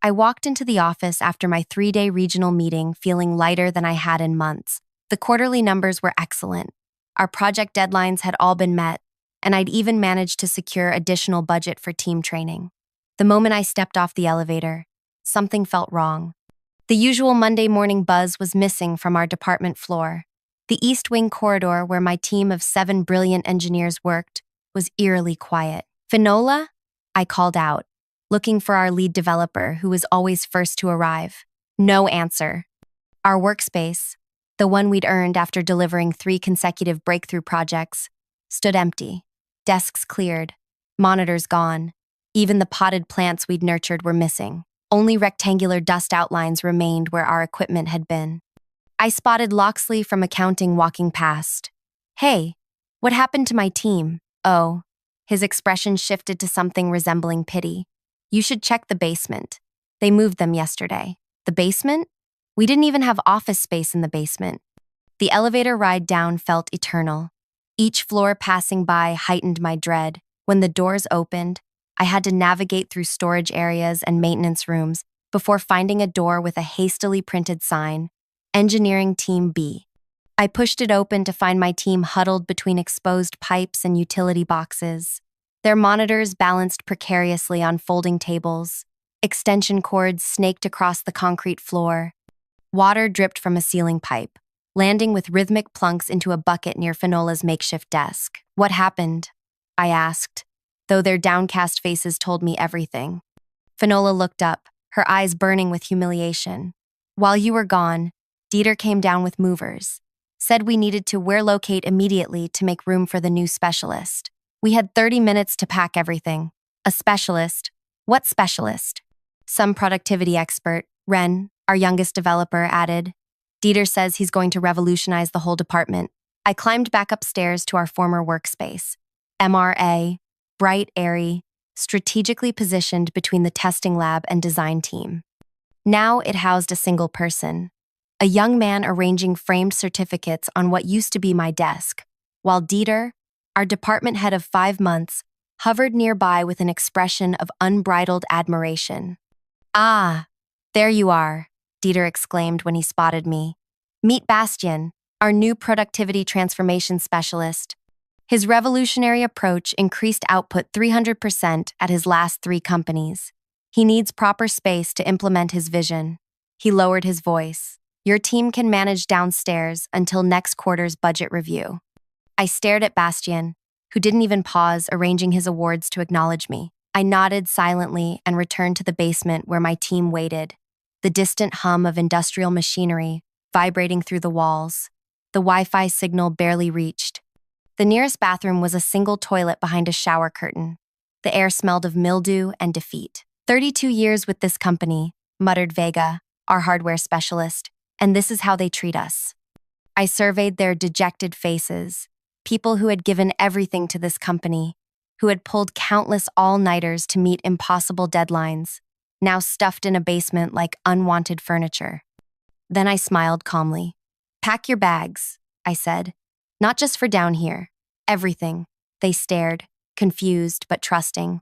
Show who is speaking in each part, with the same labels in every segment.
Speaker 1: I walked into the office after my 3-day regional meeting feeling lighter than I had in months. The quarterly numbers were excellent. Our project deadlines had all been met, and I'd even managed to secure additional budget for team training. The moment I stepped off the elevator, something felt wrong. The usual Monday morning buzz was missing from our department floor. The East Wing corridor where my team of 7 brilliant engineers worked was eerily quiet. "Finola?" I called out, looking for our lead developer who was always first to arrive. No answer. Our workspace, the one we'd earned after delivering 3 consecutive breakthrough projects, stood empty. Desks cleared, monitors gone. Even the potted plants we'd nurtured were missing. Only rectangular dust outlines remained where our equipment had been. I spotted Loxley from accounting walking past. "Hey, what happened to my team?" "Oh." His expression shifted to something resembling pity. "You should check the basement. They moved them yesterday." "The basement?" We didn't even have office space in the basement. The elevator ride down felt eternal. Each floor passing by heightened my dread. When the doors opened, I had to navigate through storage areas and maintenance rooms before finding a door with a hastily printed sign, Engineering Team B. I pushed it open to find my team huddled between exposed pipes and utility boxes. Their monitors balanced precariously on folding tables. Extension cords snaked across the concrete floor. Water dripped from a ceiling pipe, landing with rhythmic plunks into a bucket near Finola's makeshift desk. "What happened?" I asked, though their downcast faces told me everything. Finola looked up, her eyes burning with humiliation. "While you were gone, Dieter came down with movers. Said we needed to relocate immediately to make room for the new specialist. We had 30 minutes to pack everything." "A specialist? What specialist?" "Some productivity expert," Ren, our youngest developer, added. "Dieter says he's going to revolutionize the whole department." I climbed back upstairs to our former workspace. MRA, bright, airy, strategically positioned between the testing lab and design team. Now it housed a single person, a young man arranging framed certificates on what used to be my desk, while Dieter, our department head of 5 months, hovered nearby with an expression of unbridled admiration. "Ah, there you are," Dieter exclaimed when he spotted me. "Meet Bastian, our new productivity transformation specialist." His revolutionary approach increased output 300% at his last 3 companies. He needs proper space to implement his vision. He lowered his voice. "Your team can manage downstairs until next quarter's budget review." I stared at Bastian, who didn't even pause arranging his awards to acknowledge me. I nodded silently and returned to the basement where my team waited, the distant hum of industrial machinery vibrating through the walls. The Wi-Fi signal barely reached. The nearest bathroom was a single toilet behind a shower curtain. The air smelled of mildew and defeat. 32 years with this company," muttered Vega, our hardware specialist, "and this is how they treat us." I surveyed their dejected faces, people who had given everything to this company, who had pulled countless all-nighters to meet impossible deadlines, now stuffed in a basement like unwanted furniture. Then I smiled calmly. "Pack your bags," I said. "Not just for down here. Everything." They stared, confused but trusting.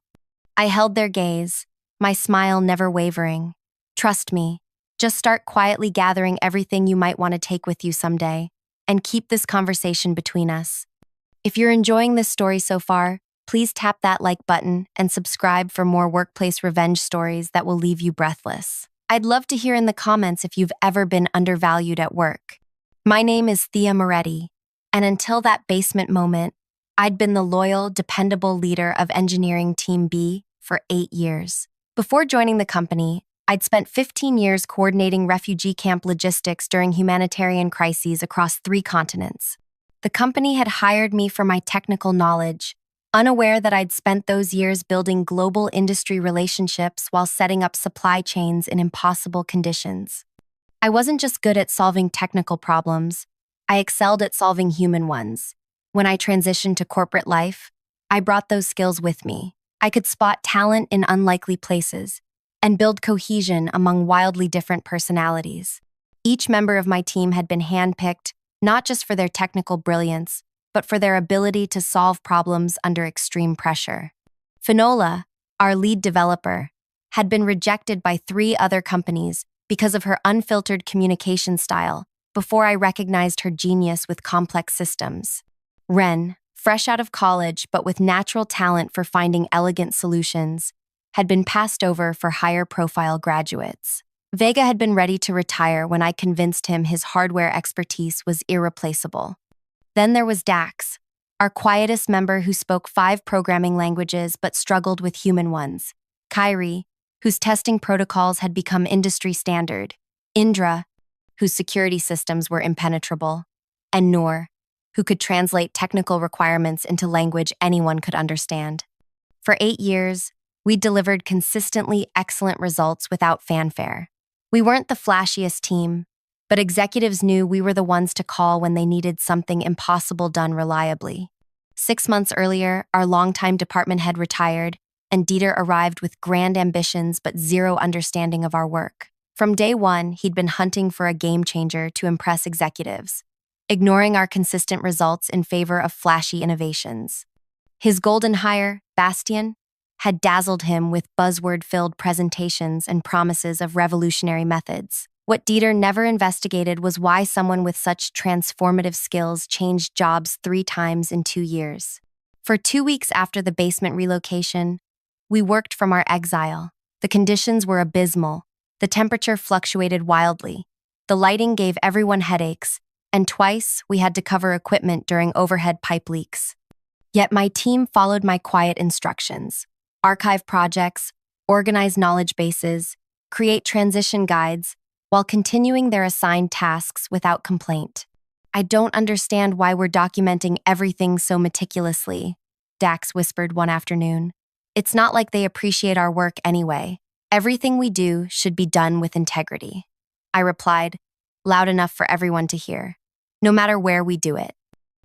Speaker 1: I held their gaze, my smile never wavering. "Trust me. Just start quietly gathering everything you might want to take with you someday, and keep this conversation between us." If you're enjoying this story so far, please tap that like button and subscribe for more workplace revenge stories that will leave you breathless. I'd love to hear in the comments if you've ever been undervalued at work. My name is Thea Moretti, and until that basement moment, I'd been the loyal, dependable leader of Engineering Team B for 8 years. Before joining the company, I'd spent 15 years coordinating refugee camp logistics during humanitarian crises across 3 continents. The company had hired me for my technical knowledge, unaware that I'd spent those years building global industry relationships while setting up supply chains in impossible conditions. I wasn't just good at solving technical problems, I excelled at solving human ones. When I transitioned to corporate life, I brought those skills with me. I could spot talent in unlikely places and build cohesion among wildly different personalities. Each member of my team had been handpicked not just for their technical brilliance, but for their ability to solve problems under extreme pressure. Finola, our lead developer, had been rejected by 3 other companies because of her unfiltered communication style before I recognized her genius with complex systems. Ren, fresh out of college but with natural talent for finding elegant solutions, had been passed over for higher-profile graduates. Vega had been ready to retire when I convinced him his hardware expertise was irreplaceable. Then there was Dax, our quietest member who spoke 5 programming languages but struggled with human ones. Kyrie, whose testing protocols had become industry standard. Indra, whose security systems were impenetrable. And Noor, who could translate technical requirements into language anyone could understand. For 8 years, we delivered consistently excellent results without fanfare. We weren't the flashiest team, but executives knew we were the ones to call when they needed something impossible done reliably. 6 months earlier, our longtime department head retired, and Dieter arrived with grand ambitions but zero understanding of our work. From day one, he'd been hunting for a game changer to impress executives, ignoring our consistent results in favor of flashy innovations. His golden hire, Bastian, had dazzled him with buzzword-filled presentations and promises of revolutionary methods. What Dieter never investigated was why someone with such transformative skills changed jobs 3 times in 2 years. For 2 weeks after the basement relocation, we worked from our exile. The conditions were abysmal. The temperature fluctuated wildly. The lighting gave everyone headaches, and twice we had to cover equipment during overhead pipe leaks. Yet my team followed my quiet instructions: archive projects, organize knowledge bases, create transition guides, while continuing their assigned tasks without complaint. "I don't understand why we're documenting everything so meticulously," Dax whispered one afternoon. "It's not like they appreciate our work anyway. Everything we do should be done with integrity," I replied, loud enough for everyone to hear. "No matter where we do it."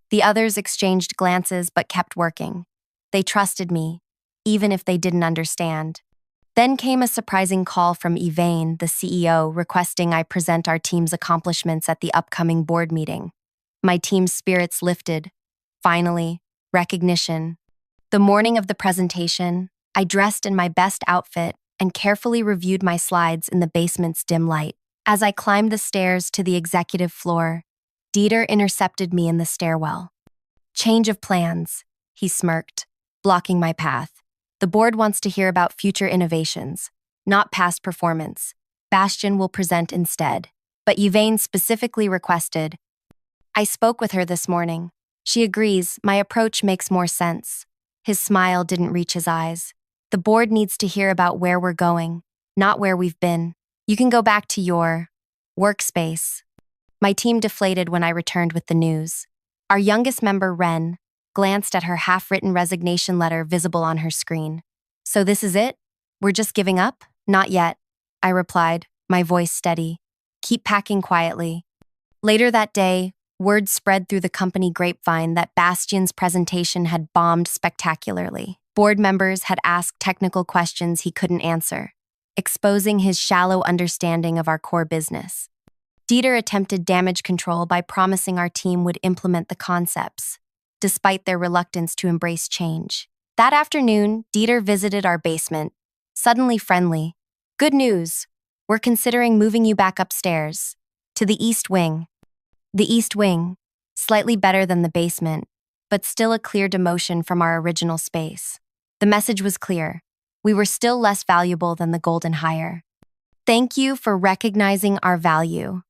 Speaker 1: The others exchanged glances but kept working. They trusted me, even if they didn't understand. Then came a surprising call from Yvain, the CEO, requesting I present our team's accomplishments at the upcoming board meeting. My team's spirits lifted. Finally, recognition. The morning of the presentation, I dressed in my best outfit and carefully reviewed my slides in the basement's dim light. As I climbed the stairs to the executive floor, Dieter intercepted me in the stairwell. "Change of plans," he smirked, blocking my path. "The board wants to hear about future innovations, not past performance. Bastian will present instead." But Yvain specifically requested. "I spoke with her this morning. She agrees my approach makes more sense." His smile didn't reach his eyes. "The board needs to hear about where we're going, not where we've been. You can go back to your workspace." My team deflated when I returned with the news. Our youngest member, Ren, glanced at her half-written resignation letter visible on her screen. "So this is it? We're just giving up?" "Not yet," I replied, my voice steady. "Keep packing quietly." Later that day, word spread through the company grapevine that Bastian's presentation had bombed spectacularly. Board members had asked technical questions he couldn't answer, exposing his shallow understanding of our core business. Dieter attempted damage control by promising our team would implement the concepts, despite their reluctance to embrace change. That afternoon, Dieter visited our basement, suddenly friendly. "Good news. We're considering moving you back upstairs, to the East Wing." The East Wing, slightly better than the basement, but still a clear demotion from our original space. The message was clear. We were still less valuable than the golden hire. "Thank you for recognizing our value,"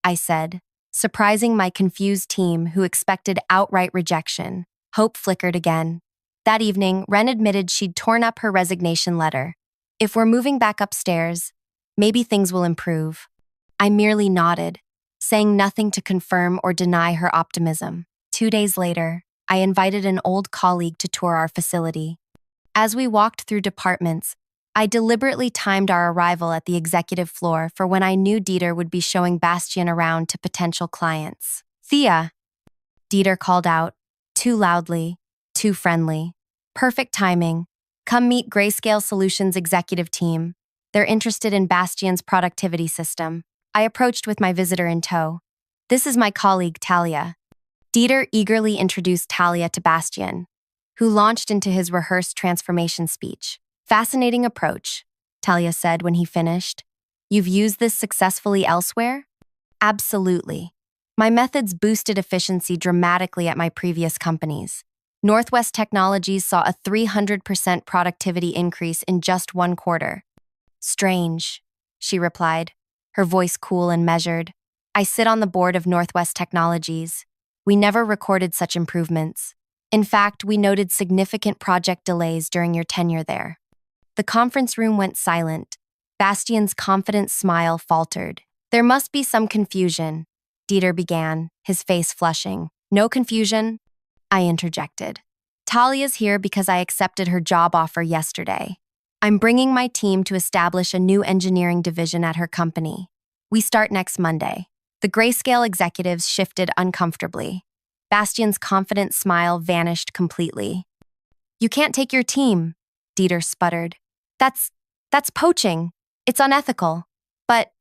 Speaker 1: I said, surprising my confused team who expected outright rejection. Hope flickered again. That evening, Ren admitted she'd torn up her resignation letter. "If we're moving back upstairs, maybe things will improve." I merely nodded, saying nothing to confirm or deny her optimism. 2 days later, I invited an old colleague to tour our facility. As we walked through departments, I deliberately timed our arrival at the executive floor for when I knew Dieter would be showing Bastian around to potential clients. "Thea," Dieter called out, too loudly, too friendly. "Perfect timing. Come meet Grayscale Solutions' executive team. They're interested in Bastian's productivity system." I approached with my visitor in tow. "This is my colleague, Talia." Dieter eagerly introduced Talia to Bastian, who launched into his rehearsed transformation speech. "Fascinating approach. Talia said when he finished. You've used this successfully elsewhere? Absolutely. My methods boosted efficiency dramatically at my previous companies. Northwest Technologies saw a 300% productivity increase in just 1 quarter. Strange, she replied, her voice cool and measured. I sit on the board of Northwest Technologies. We never recorded such improvements. In fact, we noted significant project delays during your tenure there. The conference room went silent. Bastian's confident smile faltered. There must be some confusion, Dieter began, his face flushing. No confusion, I interjected. Talia's here because I accepted her job offer yesterday. I'm bringing my team to establish a new engineering division at her company. We start next Monday. The grayscale executives shifted uncomfortably. Bastian's confident smile vanished completely. You can't take your team, Dieter sputtered. That's poaching. It's unethical. But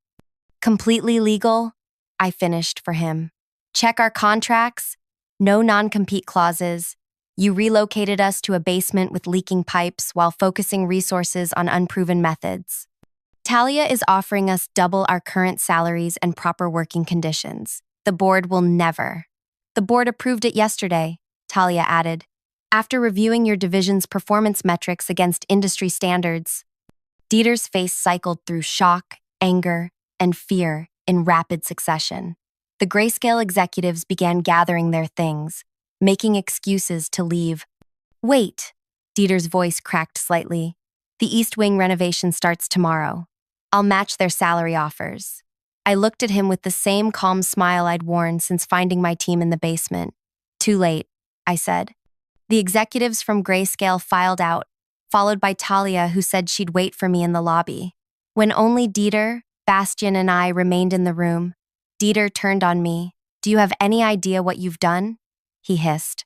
Speaker 1: completely legal, I finished for him. Check our contracts. No non-compete clauses. You relocated us to a basement with leaking pipes while focusing resources on unproven methods. Talia is offering us double our current salaries and proper working conditions. The board will never. The board approved it yesterday, Talia added, after reviewing your division's performance metrics against industry standards. Dieter's face cycled through shock, anger, and fear in rapid succession. The grayscale executives began gathering their things, making excuses to leave. Wait, Dieter's voice cracked slightly. The East Wing renovation starts tomorrow. I'll match their salary offers. I looked at him with the same calm smile I'd worn since finding my team in the basement. Too late, I said. The executives from Grayscale filed out, followed by Talia, who said she'd wait for me in the lobby. When only Dieter, Bastian, and I remained in the room, Dieter turned on me. Do you have any idea what you've done? He hissed.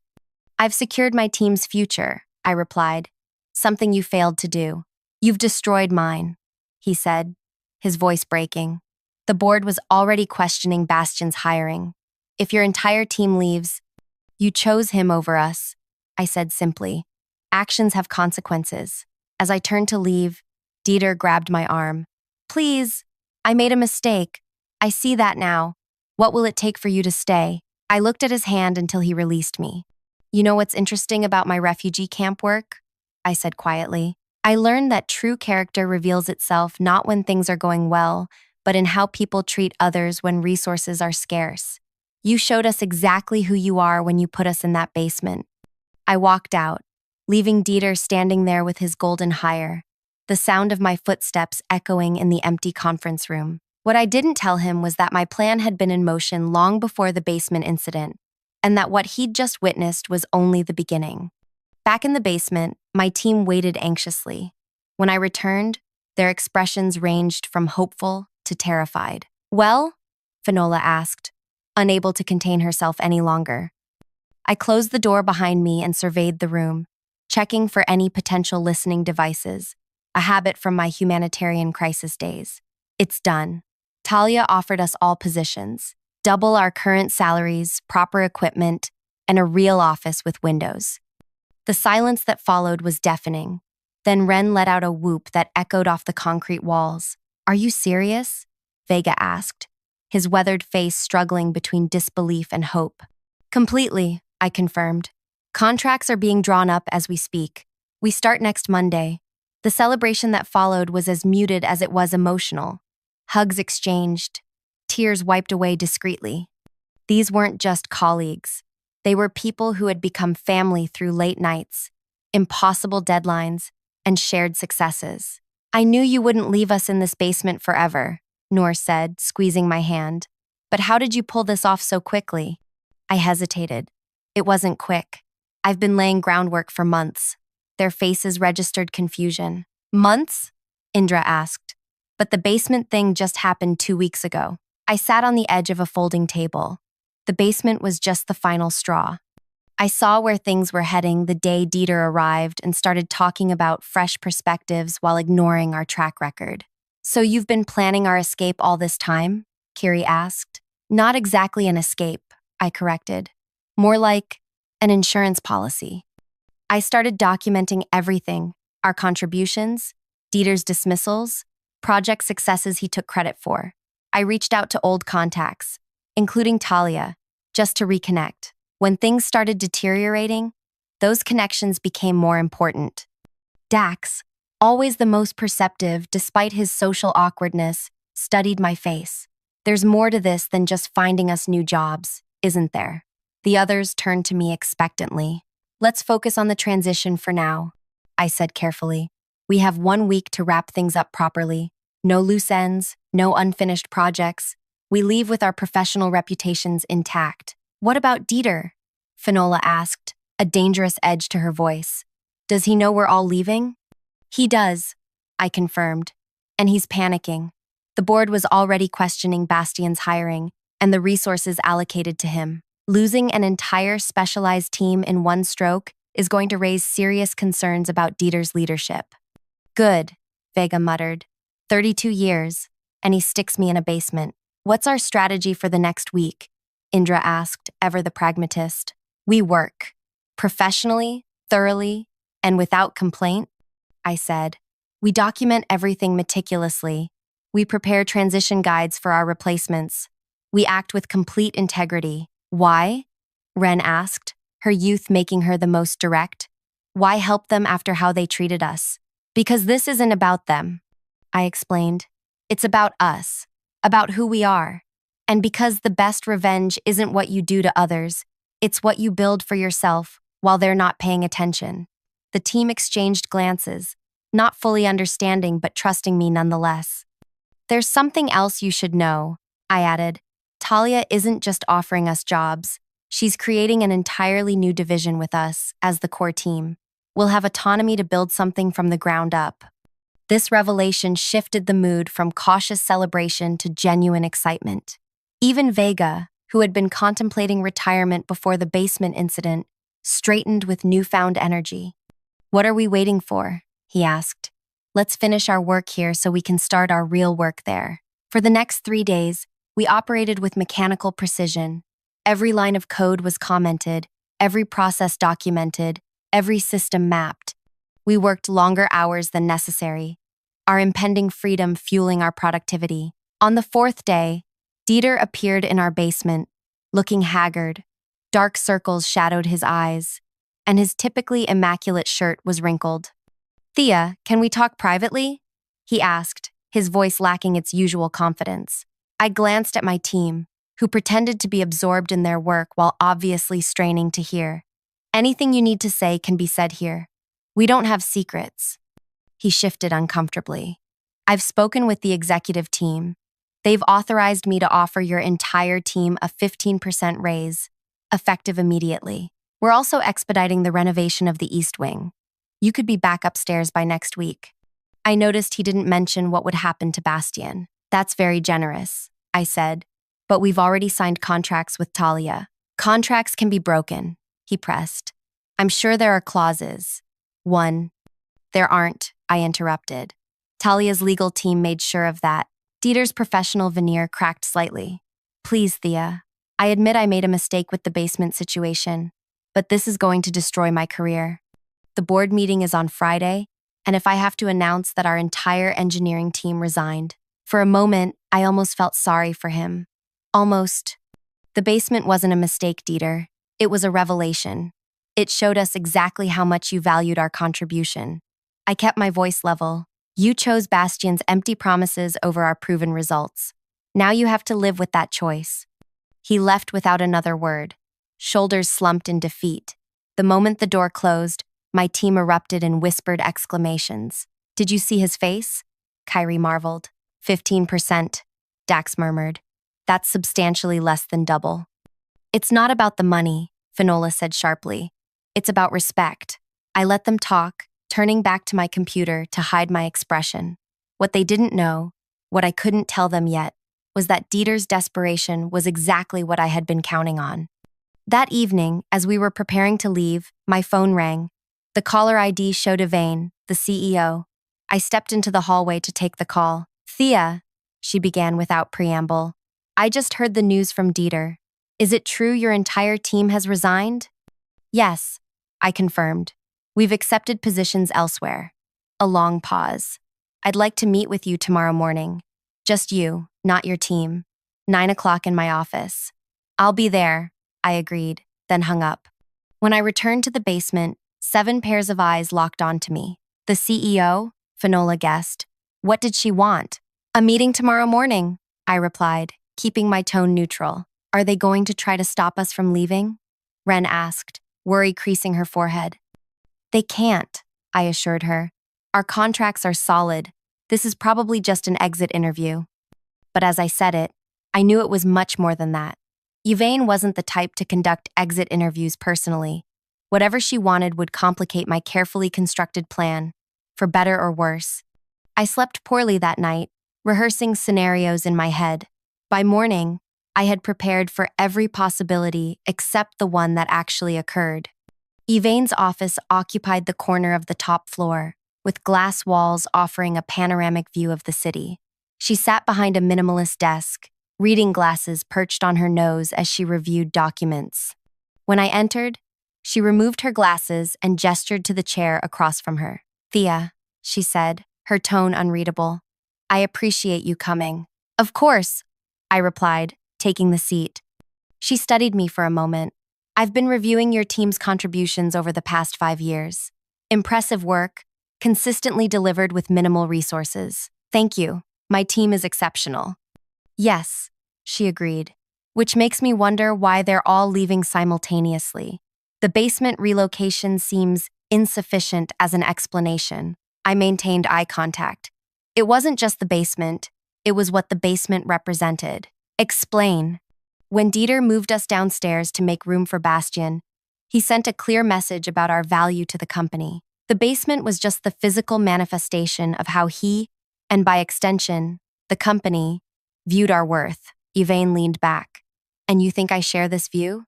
Speaker 1: I've secured my team's future, I replied. Something you failed to do. You've destroyed mine, he said, his voice breaking. The board was already questioning Bastian's hiring. If your entire team leaves, you chose him over us, I said simply. Actions have consequences. As I turned to leave, Dieter grabbed my arm. Please, I made a mistake. I see that now. What will it take for you to stay? I looked at his hand until he released me. You know what's interesting about my refugee camp work? I said quietly. I learned that true character reveals itself not when things are going well, but in how people treat others when resources are scarce. You showed us exactly who you are when you put us in that basement. I walked out, leaving Dieter standing there with his golden hire, the sound of my footsteps echoing in the empty conference room. What I didn't tell him was that my plan had been in motion long before the basement incident, and that what he'd just witnessed was only the beginning. Back in the basement, my team waited anxiously. When I returned, their expressions ranged from hopeful to terrified. Well? Finola asked, unable to contain herself any longer. I closed the door behind me and surveyed the room, checking for any potential listening devices, a habit from my humanitarian crisis days. It's done. Talia offered us all positions, double our current salaries, proper equipment, and a real office with windows. The silence that followed was deafening. Then Ren let out a whoop that echoed off the concrete walls. Are you serious? Vega asked, his weathered face struggling between disbelief and hope. Completely, I confirmed. Contracts are being drawn up as we speak. We start next Monday. The celebration that followed was as muted as it was emotional. Hugs exchanged, tears wiped away discreetly. These weren't just colleagues. They were people who had become family through late nights, impossible deadlines, and shared successes. I knew you wouldn't leave us in this basement forever, Noor said, squeezing my hand. But how did you pull this off so quickly? I hesitated. It wasn't quick. I've been laying groundwork for months. Their faces registered confusion. Months? Indra asked. But the basement thing just happened 2 weeks ago. I sat on the edge of a folding table. The basement was just the final straw. I saw where things were heading the day Dieter arrived and started talking about fresh perspectives while ignoring our track record. So you've been planning our escape all this time? Kiri asked. Not exactly an escape, I corrected. More like an insurance policy. I started documenting everything, our contributions, Dieter's dismissals, project successes he took credit for. I reached out to old contacts, including Talia, just to reconnect. When things started deteriorating, those connections became more important. Dax, always the most perceptive despite his social awkwardness, studied my face. There's more to this than just finding us new jobs, isn't there? The others turned to me expectantly. Let's focus on the transition for now, I said carefully. We have 1 week to wrap things up properly. No loose ends, no unfinished projects. We leave with our professional reputations intact. What about Dieter? Finola asked, a dangerous edge to her voice. Does he know we're all leaving? He does, I confirmed, and he's panicking. The board was already questioning Bastian's hiring and the resources allocated to him. Losing an entire specialized team in one stroke is going to raise serious concerns about Dieter's leadership. Good, Vega muttered. 32 years, and he sticks me in a basement. What's our strategy for the next week? Indra asked, ever the pragmatist. We work. Professionally, thoroughly, and without complaint, I said. We document everything meticulously. We prepare transition guides for our replacements. We act with complete integrity. Why? Ren asked, her youth making her the most direct. Why help them after how they treated us? Because this isn't about them, I explained. It's about us, about who we are. And because the best revenge isn't what you do to others, it's what you build for yourself while they're not paying attention. The team exchanged glances, not fully understanding but trusting me nonetheless. There's something else you should know, I added. Talia isn't just offering us jobs. She's creating an entirely new division with us as the core team. We'll have autonomy to build something from the ground up. This revelation shifted the mood from cautious celebration to genuine excitement. Even Vega, who had been contemplating retirement before the basement incident, straightened with newfound energy. What are we waiting for? He asked. Let's finish our work here so we can start our real work there. For the next 3 days, we operated with mechanical precision. Every line of code was commented, every process documented, every system mapped. We worked longer hours than necessary, our impending freedom fueling our productivity. On the 4th day, Dieter appeared in our basement, looking haggard. Dark circles shadowed his eyes, and his typically immaculate shirt was wrinkled. Thea, can we talk privately? He asked, his voice lacking its usual confidence. I glanced at my team, who pretended to be absorbed in their work while obviously straining to hear. Anything you need to say can be said here. We don't have secrets. He shifted uncomfortably. I've spoken with the executive team. They've authorized me to offer your entire team a 15% raise, effective immediately. We're also expediting the renovation of the East Wing. You could be back upstairs by next week. I noticed he didn't mention what would happen to Bastian. That's very generous, I said, but we've already signed contracts with Talia. Contracts can be broken, he pressed. I'm sure there are clauses. One. There aren't, I interrupted. Talia's legal team made sure of that. Dieter's professional veneer cracked slightly. Please, Thea. I admit I made a mistake with the basement situation, but this is going to destroy my career. The board meeting is on Friday, and if I have to announce that our entire engineering team resigned, for a moment, I almost felt sorry for him. Almost. The basement wasn't a mistake, Dieter. It was a revelation. It showed us exactly how much you valued our contribution. I kept my voice level. You chose Bastian's empty promises over our proven results. Now you have to live with that choice. He left without another word, shoulders slumped in defeat. The moment the door closed, my team erupted in whispered exclamations. Did you see his face? Kyrie marveled. 15%, Dax murmured. That's substantially less than double. It's not about the money, Finola said sharply. It's about respect. I let them talk, turning back to my computer to hide my expression. What they didn't know, what I couldn't tell them yet, was that Dieter's desperation was exactly what I had been counting on. That evening, as we were preparing to leave, my phone rang. The caller ID showed Yvain, the CEO. I stepped into the hallway to take the call. Thea, she began without preamble. I just heard the news from Dieter. Is it true your entire team has resigned? Yes, I confirmed. We've accepted positions elsewhere. A long pause. I'd like to meet with you tomorrow morning. Just you, not your team. 9 o'clock in my office. I'll be there, I agreed, then hung up. When I returned to the basement, 7 pairs of eyes locked onto me. The CEO? Finola guessed. What did she want? A meeting tomorrow morning, I replied, keeping my tone neutral. Are they going to try to stop us from leaving? Ren asked, worry creasing her forehead. They can't, I assured her. Our contracts are solid. This is probably just an exit interview. But as I said it, I knew it was much more than that. Yvain wasn't the type to conduct exit interviews personally. Whatever she wanted would complicate my carefully constructed plan, for better or worse. I slept poorly that night, rehearsing scenarios in my head. By morning, I had prepared for every possibility except the one that actually occurred. Yvain's office occupied the corner of the top floor, with glass walls offering a panoramic view of the city. She sat behind a minimalist desk, reading glasses perched on her nose as she reviewed documents. When I entered, she removed her glasses and gestured to the chair across from her. Thea, she said, her tone unreadable. I appreciate you coming. Of course, I replied, taking the seat. She studied me for a moment. I've been reviewing your team's contributions over the past 5 years. Impressive work, consistently delivered with minimal resources. Thank you. My team is exceptional. Yes, she agreed, which makes me wonder why they're all leaving simultaneously. The basement relocation seems insufficient as an explanation. I maintained eye contact. It wasn't just the basement, it was what the basement represented. Explain. When Dieter moved us downstairs to make room for Bastian, he sent a clear message about our value to the company. The basement was just the physical manifestation of how he, and by extension, the company, viewed our worth. Yvain leaned back. And you think I share this view?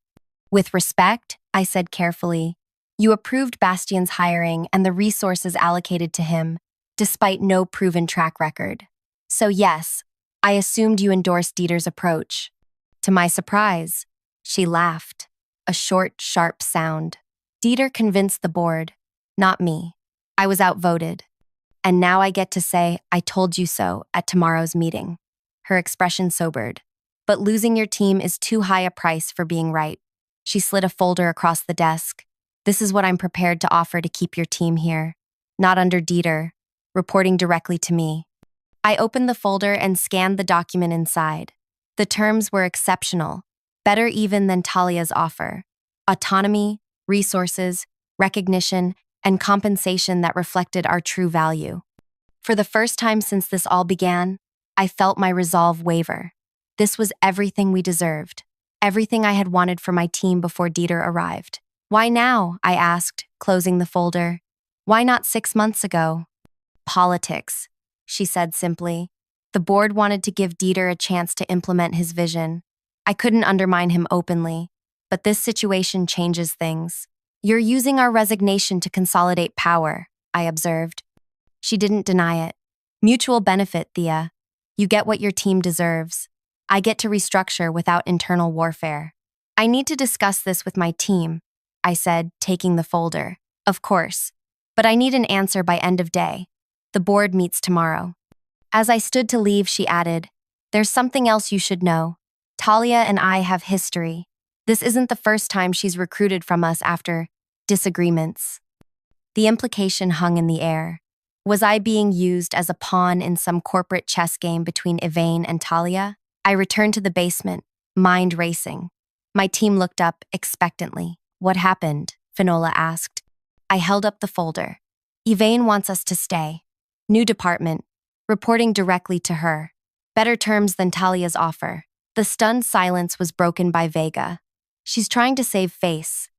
Speaker 1: With respect, I said carefully, you approved Bastian's hiring and the resources allocated to him, despite no proven track record. So yes, I assumed you endorsed Dieter's approach. To my surprise, she laughed, a short, sharp sound. Dieter convinced the board, not me. I was outvoted. And now I get to say, I told you so at tomorrow's meeting. Her expression sobered. But losing your team is too high a price for being right. She slid a folder across the desk. This is what I'm prepared to offer to keep your team here. Not under Dieter, reporting directly to me. I opened the folder and scanned the document inside. The terms were exceptional, better even than Talia's offer. Autonomy, resources, recognition, and compensation that reflected our true value. For the first time since this all began, I felt my resolve waver. This was everything we deserved, everything I had wanted for my team before Dieter arrived. Why now? I asked, closing the folder. Why not 6 months ago? Politics, she said simply. The board wanted to give Dieter a chance to implement his vision. I couldn't undermine him openly, but this situation changes things. You're using our resignation to consolidate power, I observed. She didn't deny it. Mutual benefit, Thea. You get what your team deserves. I get to restructure without internal warfare. I need to discuss this with my team, I said, taking the folder. Of course. But I need an answer by end of day. The board meets tomorrow. As I stood to leave, she added, there's something else you should know. Talia and I have history. This isn't the first time she's recruited from us after disagreements. The implication hung in the air. Was I being used as a pawn in some corporate chess game between Yvain and Talia? I returned to the basement, mind racing. My team looked up expectantly. What happened? Finola asked. I held up the folder. Yvain wants us to stay. New department. Reporting directly to her. Better terms than Talia's offer. The stunned silence was broken by Vega. She's trying to save face.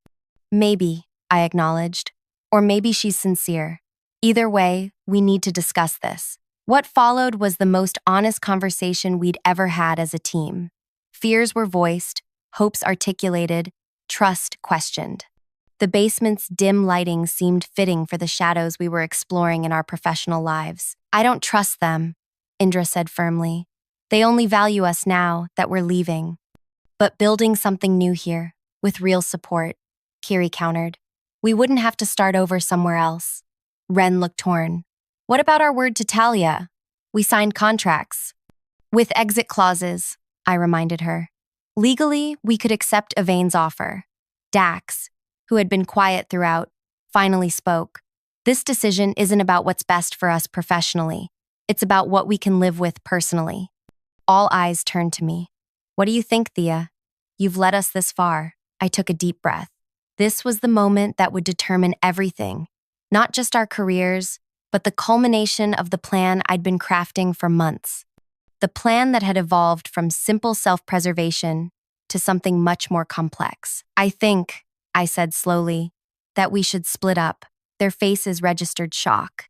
Speaker 1: Maybe, I acknowledged. Or maybe she's sincere. Either way, we need to discuss this. What followed was the most honest conversation we'd ever had as a team. Fears were voiced, hopes articulated, trust questioned. The basement's dim lighting seemed fitting for the shadows we were exploring in our professional lives. I don't trust them, Indra said firmly. They only value us now that we're leaving. But building something new here, with real support, Kiri countered. We wouldn't have to start over somewhere else. Ren looked torn. What about our word to Talia? We signed contracts. With exit clauses, I reminded her. Legally, we could accept Yvain's offer. Dax, who had been quiet throughout, finally spoke. This decision isn't about what's best for us professionally. It's about what we can live with personally. All eyes turned to me. What do you think, Thea? You've led us this far. I took a deep breath. This was the moment that would determine everything, not just our careers, but the culmination of the plan I'd been crafting for months. The plan that had evolved from simple self-preservation to something much more complex. I think, I said slowly, that we should split up. Their faces registered shock.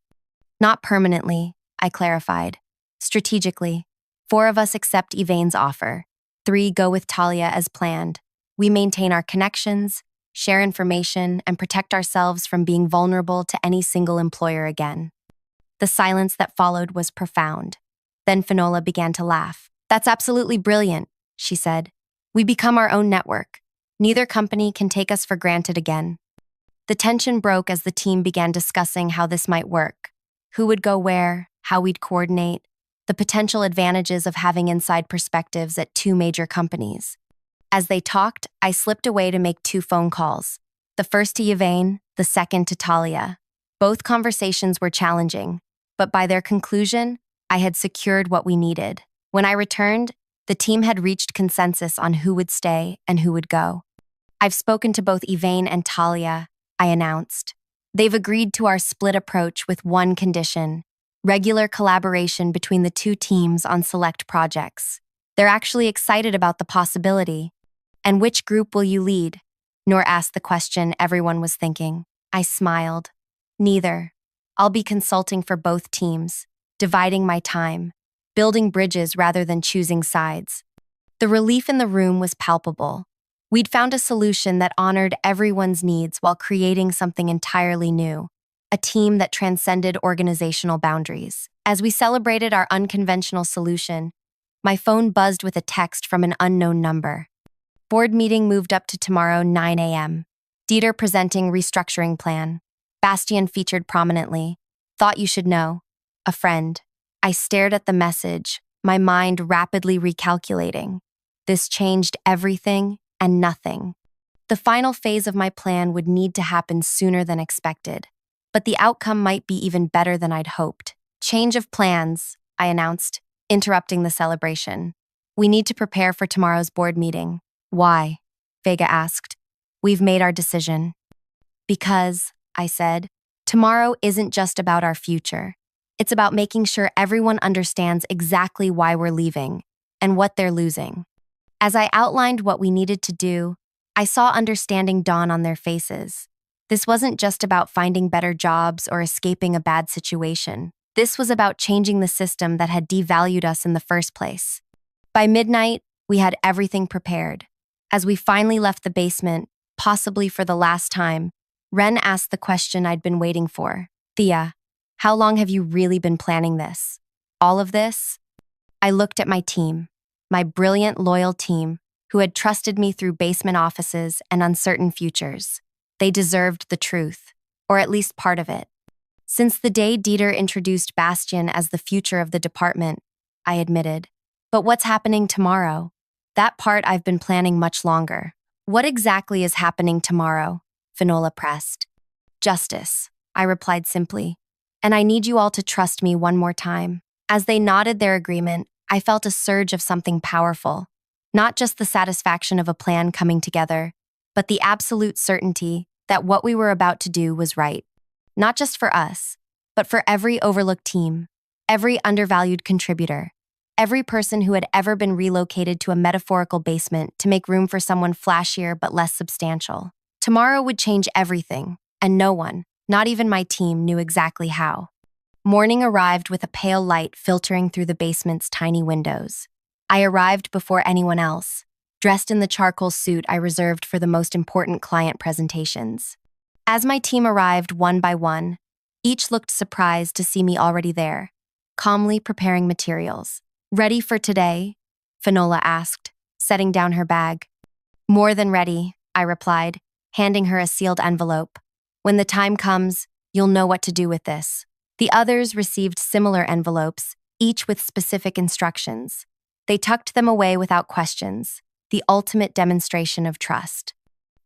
Speaker 1: Not permanently, I clarified. Strategically, 4 of us accept Yvain's offer. 3 go with Talia as planned. We maintain our connections, share information, and protect ourselves from being vulnerable to any single employer again. The silence that followed was profound. Then Finola began to laugh. That's absolutely brilliant, she said. We become our own network. Neither company can take us for granted again. The tension broke as the team began discussing how this might work. Who would go where, how we'd coordinate, the potential advantages of having inside perspectives at 2 major companies. As they talked, I slipped away to make 2 phone calls. The first to Yvain, the second to Talia. Both conversations were challenging, but by their conclusion, I had secured what we needed. When I returned, the team had reached consensus on who would stay and who would go. I've spoken to both Yvain and Talia, I announced. They've agreed to our split approach with one condition: regular collaboration between the 2 teams on select projects. They're actually excited about the possibility. And which group will you lead? Noor asked the question everyone was thinking. I smiled. Neither. I'll be consulting for both teams, dividing my time, building bridges rather than choosing sides. The relief in the room was palpable. We'd found a solution that honored everyone's needs while creating something entirely new, a team that transcended organizational boundaries. As we celebrated our unconventional solution, my phone buzzed with a text from an unknown number. Board meeting moved up to tomorrow, 9 a.m. Dieter presenting restructuring plan. Bastian featured prominently. Thought you should know. A friend. I stared at the message, my mind rapidly recalculating. This changed everything and nothing. The final phase of my plan would need to happen sooner than expected, but the outcome might be even better than I'd hoped. Change of plans, I announced, interrupting the celebration. We need to prepare for tomorrow's board meeting. Why? Vega asked. We've made our decision. Because, I said, tomorrow isn't just about our future. It's about making sure everyone understands exactly why we're leaving and what they're losing. As I outlined what we needed to do, I saw understanding dawn on their faces. This wasn't just about finding better jobs or escaping a bad situation. This was about changing the system that had devalued us in the first place. By midnight, we had everything prepared. As we finally left the basement, possibly for the last time, Ren asked the question I'd been waiting for. Thea, how long have you really been planning this? All of this? I looked at my team, my brilliant, loyal team, who had trusted me through basement offices and uncertain futures. They deserved the truth, or at least part of it. Since the day Dieter introduced Bastian as the future of the department, I admitted. But what's happening tomorrow? That part I've been planning much longer. What exactly is happening tomorrow? Finola pressed. Justice, I replied simply. And I need you all to trust me one more time. As they nodded their agreement, I felt a surge of something powerful. Not just the satisfaction of a plan coming together, but the absolute certainty that what we were about to do was right. Not just for us, but for every overlooked team, every undervalued contributor, every person who had ever been relocated to a metaphorical basement to make room for someone flashier but less substantial. Tomorrow would change everything, and no one, not even my team, knew exactly how. Morning arrived with a pale light filtering through the basement's tiny windows. I arrived before anyone else, dressed in the charcoal suit I reserved for the most important client presentations. As my team arrived one by one, each looked surprised to see me already there, calmly preparing materials. Ready for today? Finola asked, setting down her bag. More than ready, I replied, handing her a sealed envelope. When the time comes, you'll know what to do with this. The others received similar envelopes, each with specific instructions. They tucked them away without questions, the ultimate demonstration of trust.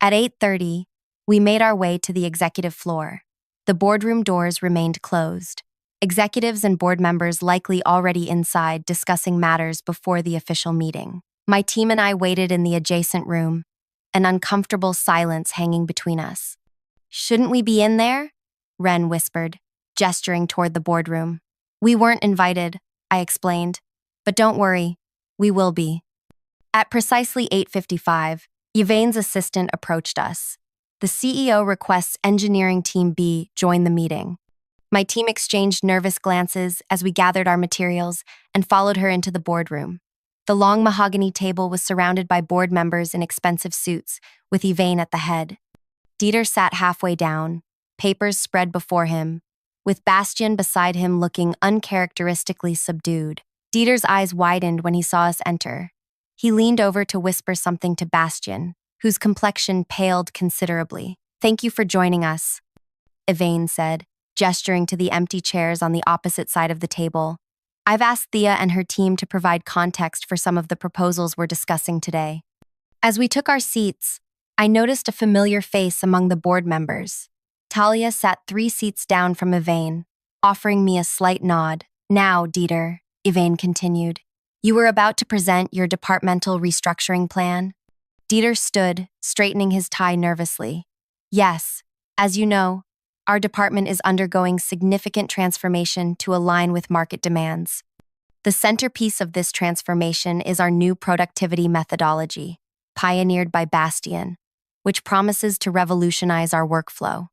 Speaker 1: At 8:30, we made our way to the executive floor. The boardroom doors remained closed. Executives and board members likely already inside discussing matters before the official meeting. My team and I waited in the adjacent room, an uncomfortable silence hanging between us. "Shouldn't we be in there?" Ren whispered, gesturing toward the boardroom. "We weren't invited," I explained, "but don't worry, we will be." At precisely 8:55, Yvain's assistant approached us. "The CEO requests Engineering Team B join the meeting." My team exchanged nervous glances as we gathered our materials and followed her into the boardroom. The long mahogany table was surrounded by board members in expensive suits, with Yvain at the head. Dieter sat halfway down, papers spread before him, with Bastian beside him looking uncharacteristically subdued. Dieter's eyes widened when he saw us enter. He leaned over to whisper something to Bastian, whose complexion paled considerably. "Thank you for joining us," Yvain said, gesturing to the empty chairs on the opposite side of the table. "I've asked Thea and her team to provide context for some of the proposals we're discussing today." As we took our seats, I noticed a familiar face among the board members. Talia sat 3 seats down from Yvain, offering me a slight nod. "Now, Dieter," Yvain continued, "you were about to present your departmental restructuring plan?" Dieter stood, straightening his tie nervously. "Yes, as you know, our department is undergoing significant transformation to align with market demands. The centerpiece of this transformation is our new productivity methodology, pioneered by Bastian, which promises to revolutionize our workflow."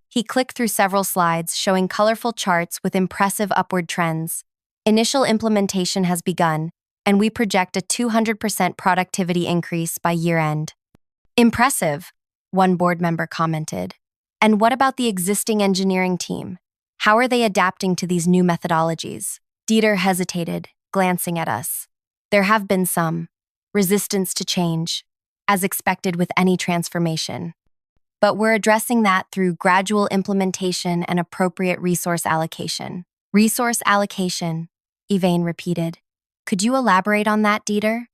Speaker 1: He clicked through several slides showing colorful charts with impressive upward trends. "Initial implementation has begun, and we project a 200% productivity increase by year-end." "Impressive," one board member commented. "And what about the existing engineering team? How are they adapting to these new methodologies?" Dieter hesitated, glancing at us. "There have been some resistance to change, as expected with any transformation. But we're addressing that through gradual implementation and appropriate resource allocation." "Resource allocation," Yvain repeated. "Could you elaborate on that, Dieter?"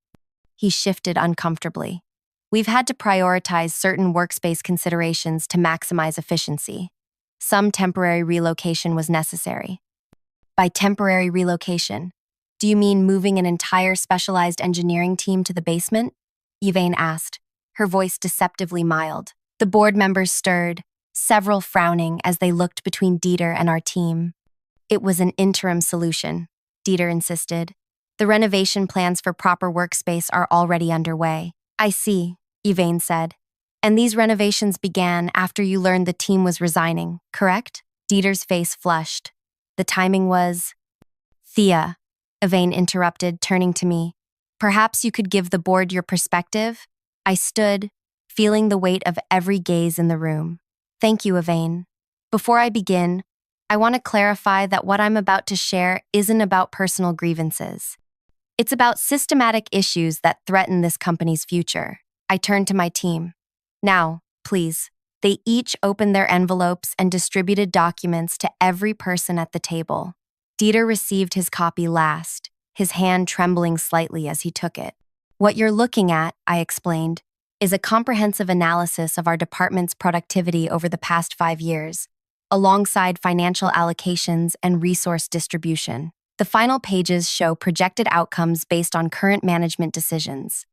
Speaker 1: He shifted uncomfortably. "We've had to prioritize certain workspace considerations to maximize efficiency. Some temporary relocation was necessary." "By temporary relocation, do you mean moving an entire specialized engineering team to the basement?" Yvain asked, her voice deceptively mild. The board members stirred, several frowning as they looked between Dieter and our team. "It was an interim solution," Dieter insisted. "The renovation plans for proper workspace are already underway." "I see," Yvain said. "And these renovations began after you learned the team was resigning, correct?" Dieter's face flushed. "The timing was—" "Thea," Yvain interrupted, turning to me. "Perhaps you could give the board your perspective?" I stood, feeling the weight of every gaze in the room. "Thank you, Yvain. Before I begin, I want to clarify that what I'm about to share isn't about personal grievances. It's about systematic issues that threaten this company's future." I turned to my team. "Now, please." They each opened their envelopes and distributed documents to every person at the table. Dieter received his copy last, his hand trembling slightly as he took it. "What you're looking at," I explained, "is a comprehensive analysis of our department's productivity over the past 5 years, alongside financial allocations and resource distribution. The final pages show projected outcomes based on current management decisions."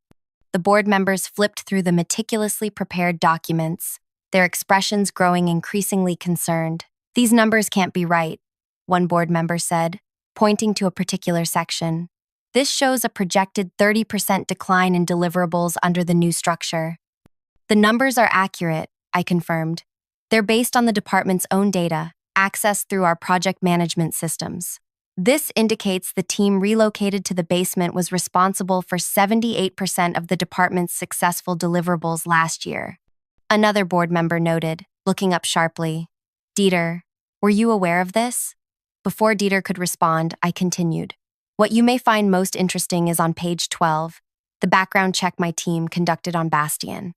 Speaker 1: The board members flipped through the meticulously prepared documents, their expressions growing increasingly concerned. "These numbers can't be right," one board member said, pointing to a particular section. "This shows a projected 30% decline in deliverables under the new structure." "The numbers are accurate," I confirmed. "They're based on the department's own data, accessed through our project management systems. This indicates the team relocated to the basement was responsible for 78% of the department's successful deliverables last year." Another board member noted, looking up sharply. "Dieter, were you aware of this?" Before Dieter could respond, I continued. "What you may find most interesting is on page 12, the background check my team conducted on Bastian."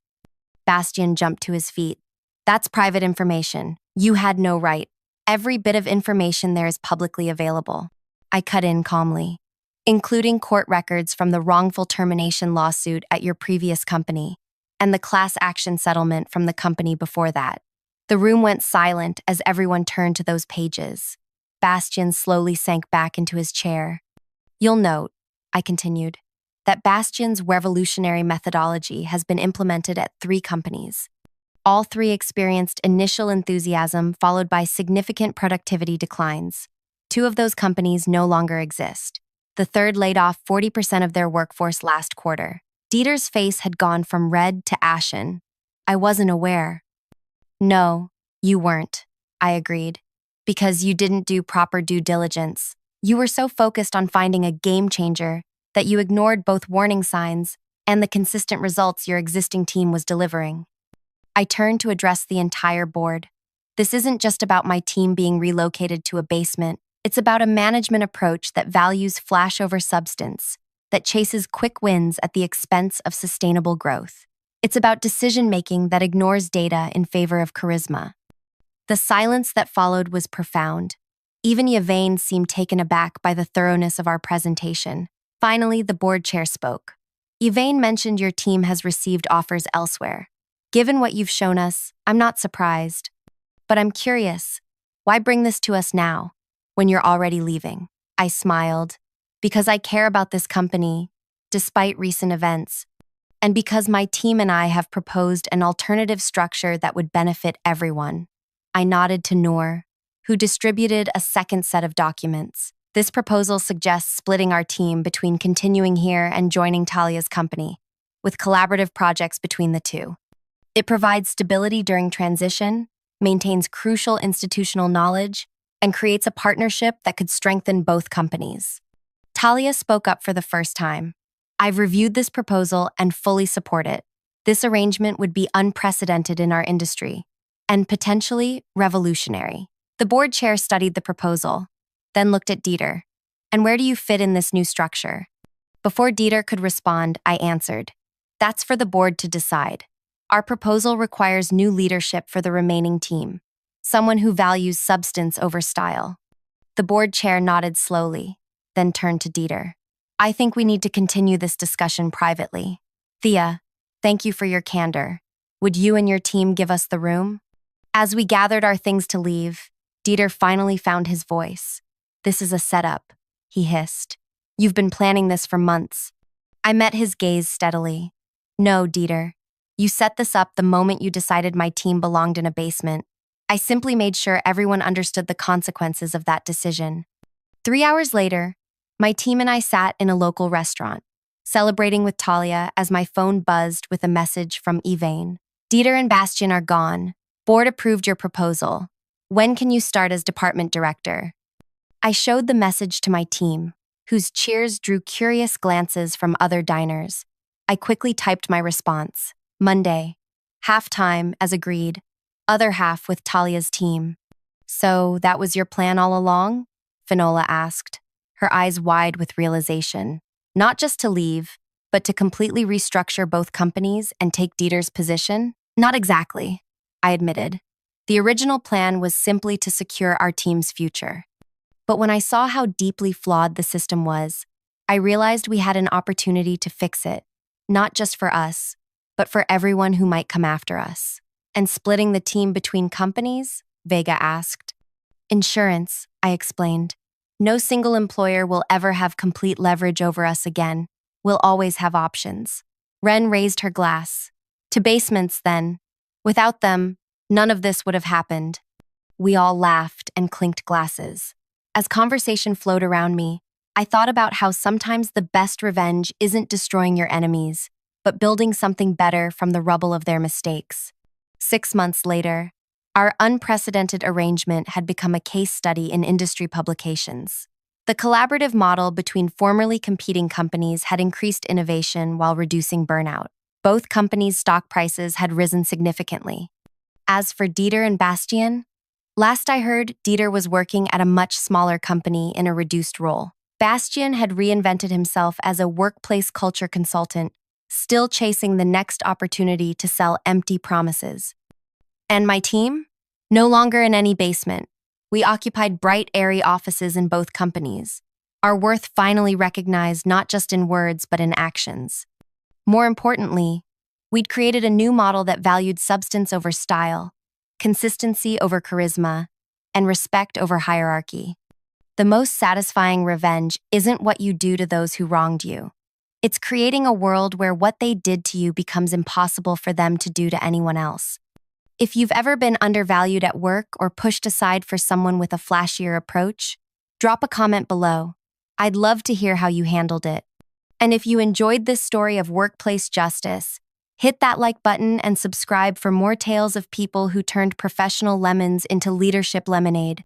Speaker 1: Bastian jumped to his feet. "That's private information. You had no right." Every bit of information there is publicly available. I cut in calmly, including court records from the wrongful termination lawsuit at your previous company and the class action settlement from the company before that. The room went silent as everyone turned to those pages. Bastian slowly sank back into his chair. You'll note, I continued, that Bastian's revolutionary methodology has been implemented at 3 companies. All 3 experienced initial enthusiasm followed by significant productivity declines. 2 of those companies no longer exist. The third laid off 40% of their workforce last quarter. Dieter's face had gone from red to ashen. I wasn't aware. No, you weren't, I agreed, because you didn't do proper due diligence. You were so focused on finding a game changer that you ignored both warning signs and the consistent results your existing team was delivering. I turned to address the entire board. This isn't just about my team being relocated to a basement. It's about a management approach that values flash over substance, that chases quick wins at the expense of sustainable growth. It's about decision-making that ignores data in favor of charisma. The silence that followed was profound. Even Yvain seemed taken aback by the thoroughness of our presentation. Finally, the board chair spoke. Yvain mentioned your team has received offers elsewhere. Given what you've shown us, I'm not surprised. But I'm curious, why bring this to us now, when you're already leaving? I smiled. Because I care about this company, despite recent events, and because my team and I have proposed an alternative structure that would benefit everyone. I nodded to Noor, who distributed a second set of documents. This proposal suggests splitting our team between continuing here and joining Talia's company, with collaborative projects between the 2. It provides stability during transition, maintains crucial institutional knowledge, and creates a partnership that could strengthen both companies. Talia spoke up for the first time. I've reviewed this proposal and fully support it. This arrangement would be unprecedented in our industry and potentially revolutionary. The board chair studied the proposal, then looked at Dieter. And where do you fit in this new structure? Before Dieter could respond, I answered. That's for the board to decide. Our proposal requires new leadership for the remaining team, someone who values substance over style. The board chair nodded slowly, then turned to Dieter. I think we need to continue this discussion privately. Thea, thank you for your candor. Would you and your team give us the room? As we gathered our things to leave, Dieter finally found his voice. This is a setup, he hissed. You've been planning this for months. I met his gaze steadily. No, Dieter. You set this up the moment you decided my team belonged in a basement. I simply made sure everyone understood the consequences of that decision. 3 hours later, my team and I sat in a local restaurant, celebrating with Talia as my phone buzzed with a message from Yvain. Dieter and Bastian are gone. Board approved your proposal. When can you start as department director? I showed the message to my team, whose cheers drew curious glances from other diners. I quickly typed my response. Monday. Half time, as agreed. Other half with Talia's team. So that was your plan all along? Finola asked, her eyes wide with realization. Not just to leave, but to completely restructure both companies and take Dieter's position? Not exactly, I admitted. The original plan was simply to secure our team's future. But when I saw how deeply flawed the system was, I realized we had an opportunity to fix it, not just for us, but for everyone who might come after us. And splitting the team between companies? Vega asked. Insurance, I explained. No single employer will ever have complete leverage over us again. We'll always have options. Ren raised her glass. To basements, then. Without them, none of this would have happened. We all laughed and clinked glasses. As conversation flowed around me, I thought about how sometimes the best revenge isn't destroying your enemies, but building something better from the rubble of their mistakes. 6 months later, our unprecedented arrangement had become a case study in industry publications. The collaborative model between formerly competing companies had increased innovation while reducing burnout. Both companies' stock prices had risen significantly. As for Dieter and Bastian, last I heard, Dieter was working at a much smaller company in a reduced role. Bastian had reinvented himself as a workplace culture consultant, still chasing the next opportunity to sell empty promises. And my team? No longer in any basement. We occupied bright, airy offices in both companies. Our worth finally recognized not just in words but in actions. More importantly, we'd created a new model that valued substance over style, consistency over charisma, and respect over hierarchy. The most satisfying revenge isn't what you do to those who wronged you. It's creating a world where what they did to you becomes impossible for them to do to anyone else. If you've ever been undervalued at work or pushed aside for someone with a flashier approach, drop a comment below. I'd love to hear how you handled it. And if you enjoyed this story of workplace justice, hit that like button and subscribe for more tales of people who turned professional lemons into leadership lemonade.